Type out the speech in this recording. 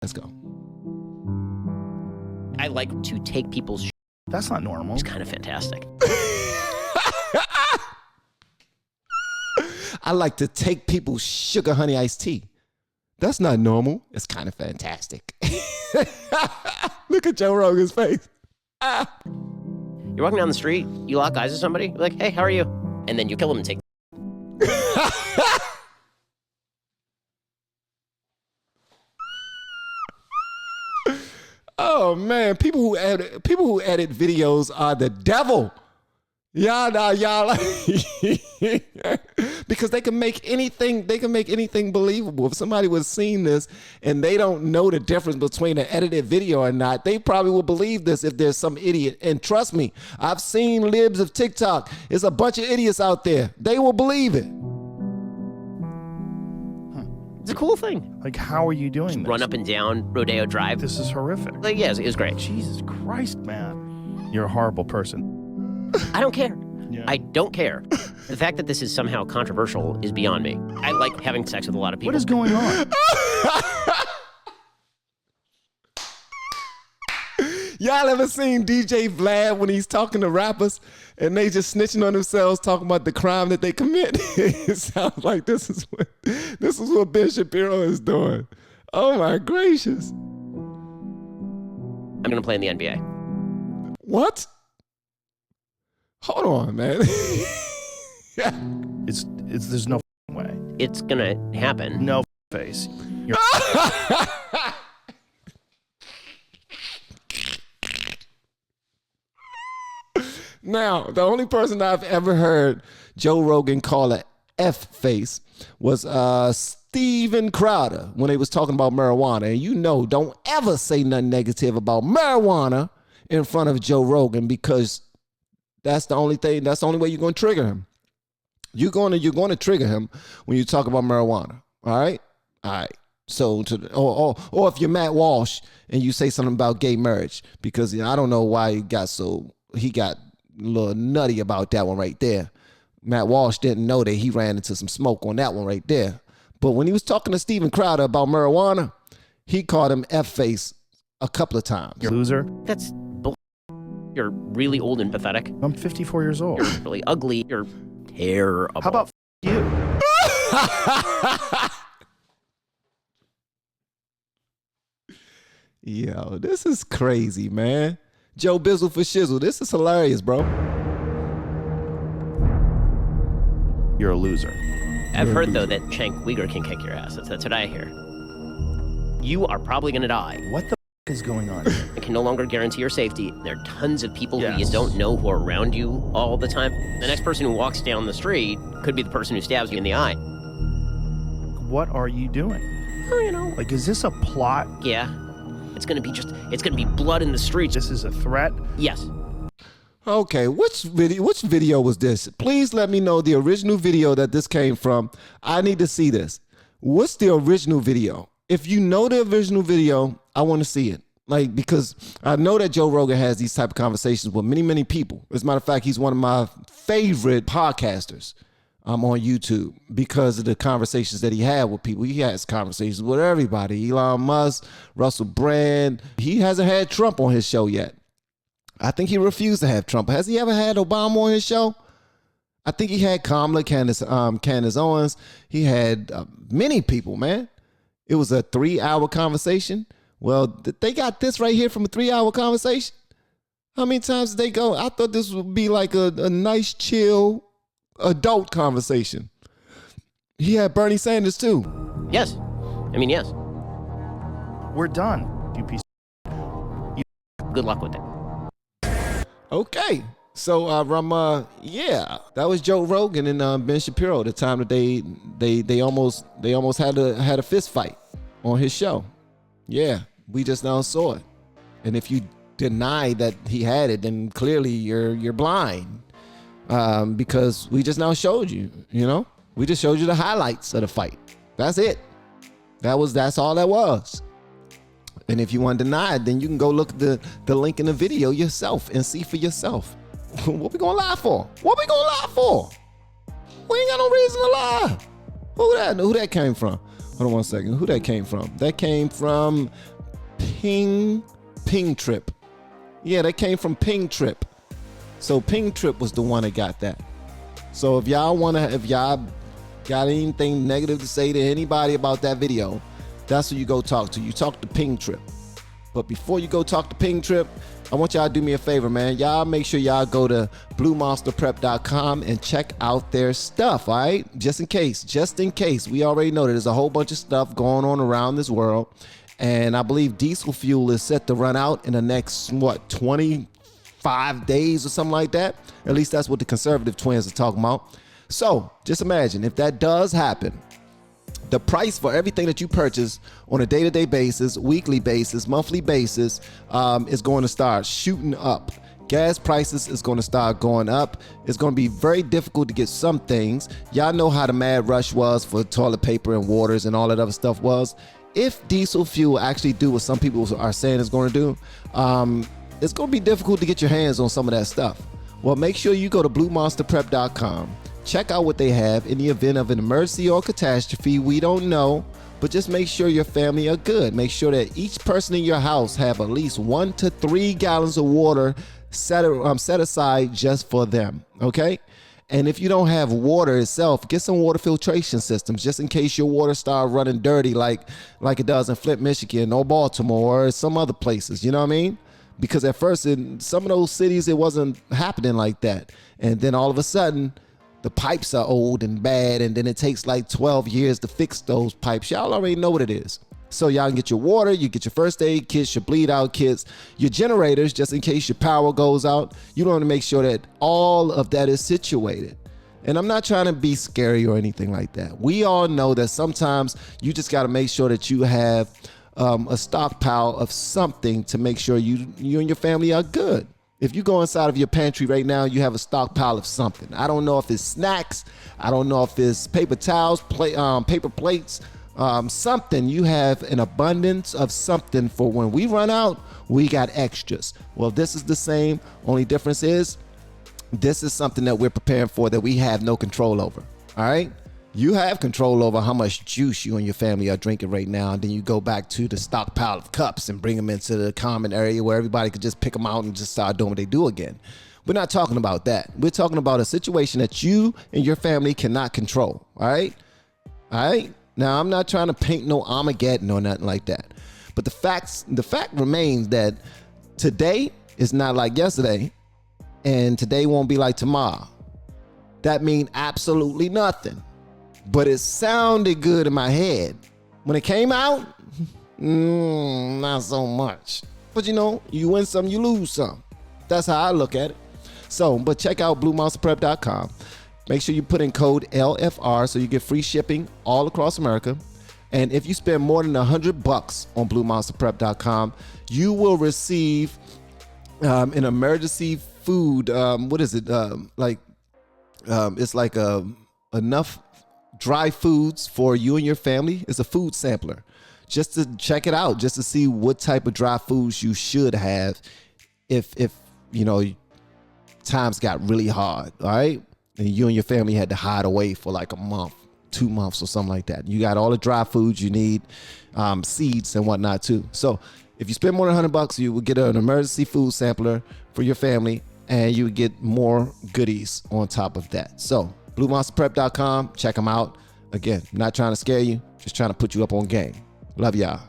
Let's go. I like to take people's That's not normal. It's kind of fantastic. I like to take people's sugar honey iced tea. That's not normal. It's kind of fantastic. Look at Joe Rogan's face. You're walking down the street, you lock eyes with somebody, you're like, hey, how are you? And then you kill them and take Oh man, people who edit videos are the devil. Y'all because they can make anything believable. If somebody would have seen this and they don't know the difference between an edited video or not, they probably will believe this if there's some idiot. And trust me, I've seen libs of TikTok. There's a bunch of idiots out there. They will believe it. It's a cool thing. Like, how are you doing this? Run up and down Rodeo Drive. This is horrific. Like, yeah, it was great. Jesus Christ, man. You're a horrible person. I don't care. Yeah. I don't care. The fact that this is somehow controversial is beyond me. I like having sex with a lot of people. What is going on? Y'all ever seen DJ Vlad when he's talking to rappers and they just snitching on themselves talking about the crime that they commit? It sounds like this is what Ben Shapiro is doing. Oh my gracious. I'm gonna play in the NBA. What? Hold on, man. There's no way. It's gonna happen. No face. You're Now, the only person I've ever heard Joe Rogan call a F face was Steven Crowder when they was talking about marijuana. And you know, don't ever say nothing negative about marijuana in front of Joe Rogan, because that's the only way you're going to trigger him. You're going to trigger him when you talk about marijuana. All right? All right. So, or if you're Matt Walsh and you say something about gay marriage, because I don't know why he got a little nutty about that one right there. Matt Walsh didn't know that he ran into some smoke on that one right there. But when he was talking to Steven Crowder about marijuana, he called him F-face a couple of times. You're a loser. That's bull. You're really old and pathetic. I'm 54 years old. You're really ugly. You're terrible. How about you? Yo, this is crazy, man. Joe Bizzle for shizzle. This is hilarious, bro. You're a loser. I've heard, though, that Cenk Uygur can kick your ass. That's what I hear. You are probably going to die. What the is going on? I can no longer guarantee your safety. There are tons of people Yes. who you don't know who are around you all the time. The next person who walks down the street could be the person who stabs you in the eye. What are you doing? Oh, you know. Like, is this a plot? Yeah. It's going to be blood in the streets. This is a threat? Yes. Okay, which video was this? Please let me know the original video that this came from. I need to see this. What's the original video? If you know the original video, I want to see it. Like, because I know that Joe Rogan has these type of conversations with many, many people. As a matter of fact, he's one of my favorite podcasters on YouTube because of the conversations that he had with people. He has conversations with everybody. Elon Musk, Russell Brand. He hasn't had Trump on his show yet. I think he refused to have Trump. Has he ever had Obama on his show? I think he had Kamala, Candace Owens. He had many people, man. It was a 3-hour conversation. Well, they got this right here from a 3-hour conversation. How many times did they go? I thought this would be like a nice, chill, adult conversation. He had Bernie Sanders too. Yes. I mean, yes. We're done, you piece Good luck with it. Okay. So, yeah, that was Joe Rogan and Ben Shapiro. The time that they almost had a fist fight on his show. Yeah, we just now saw it. And if you deny that he had it, then clearly you're blind, because we just now showed you. You know, we just showed you the highlights of the fight. That's it. That's all that was. And if you want to deny it, then you can go look at the link in the video yourself and see for yourself. What we gonna lie for? What we gonna lie for? We ain't got no reason to lie. Who that came from? Hold on one second. Who that came from? That came from Ping Trip. Yeah, they came from Ping Trip. So Ping Trip was the one that got that. So if y'all got anything negative to say to anybody about that video, that's who you go talk to. You talk to Ping Trip. But before you go talk to Ping Trip, I want y'all to do me a favor, man. Y'all make sure y'all go to bluemonsterprep.com and check out their stuff, all right? Just in case. We already know that there's a whole bunch of stuff going on around this world. And I believe diesel fuel is set to run out in the next, 25 days or something like that. At least that's what the conservative twins are talking about. So just imagine if that does happen, the price for everything that you purchase on a day-to-day basis, weekly basis, monthly basis is going to start shooting up. Gas prices is going to start going up. It's going to be very difficult to get some things. Y'all know how the mad rush was for toilet paper and waters and all that other stuff was. If diesel fuel actually do what some people are saying it's going to do, it's going to be difficult to get your hands on some of that stuff. Well, make sure you go to bluemonsterprep.com. Check out what they have in the event of an emergency or catastrophe. We don't know, but just make sure your family are good. Make sure that each person in your house have at least 1 to 3 gallons of water set aside just for them, okay? And if you don't have water itself, get some water filtration systems just in case your water start running dirty like it does in Flint, Michigan or Baltimore or some other places, you know what I mean? Because at first in some of those cities, it wasn't happening like that. And then all of a sudden, the pipes are old and bad, and then it takes like 12 years to fix those pipes. Y'all already know what it is. So y'all can get your water, you get your first aid kits, your bleed out kits, your generators, just in case your power goes out. You want to make sure that all of that is situated. And I'm not trying to be scary or anything like that. We all know that sometimes you just got to make sure that you have a stockpile of something to make sure you and your family are good. If you go inside of your pantry right now, you have a stockpile of something. I don't know if it's snacks. I don't know if it's paper towels, paper plates, something. You have an abundance of something for when we run out, we got extras. Well, this is the same. Only difference is this is something that we're preparing for that we have no control over. All right. You have control over how much juice you and your family are drinking right now. And then you go back to the stockpile of cups and bring them into the common area where everybody could just pick them out and just start doing what they do again. We're not talking about that. We're talking about a situation that you and your family cannot control. All right. All right. Now, I'm not trying to paint no Armageddon or nothing like that. But the fact remains that today is not like yesterday, and today won't be like tomorrow. That means absolutely nothing. But it sounded good in my head. When it came out, not so much. But you know, you win some, you lose some. That's how I look at it. So, but check out bluemonsterprep.com. Make sure you put in code LFR so you get free shipping all across America. And if you spend more than $100 on bluemonsterprep.com, you will receive an emergency food. What is it? It's like enough dry foods for you and your family. It's a food sampler just to check it out, just to see what type of dry foods you should have if you know times got really hard, all right, and you and your family had to hide away for like a month, 2 months or something like that. You got all the dry foods you need, seeds and whatnot too. So if you spend more than $100, you will get an emergency food sampler for your family, and you would get more goodies on top of that. So bluemonsterprep.com, check them out. Again, not trying to scare you, just trying to put you up on game. Love y'all.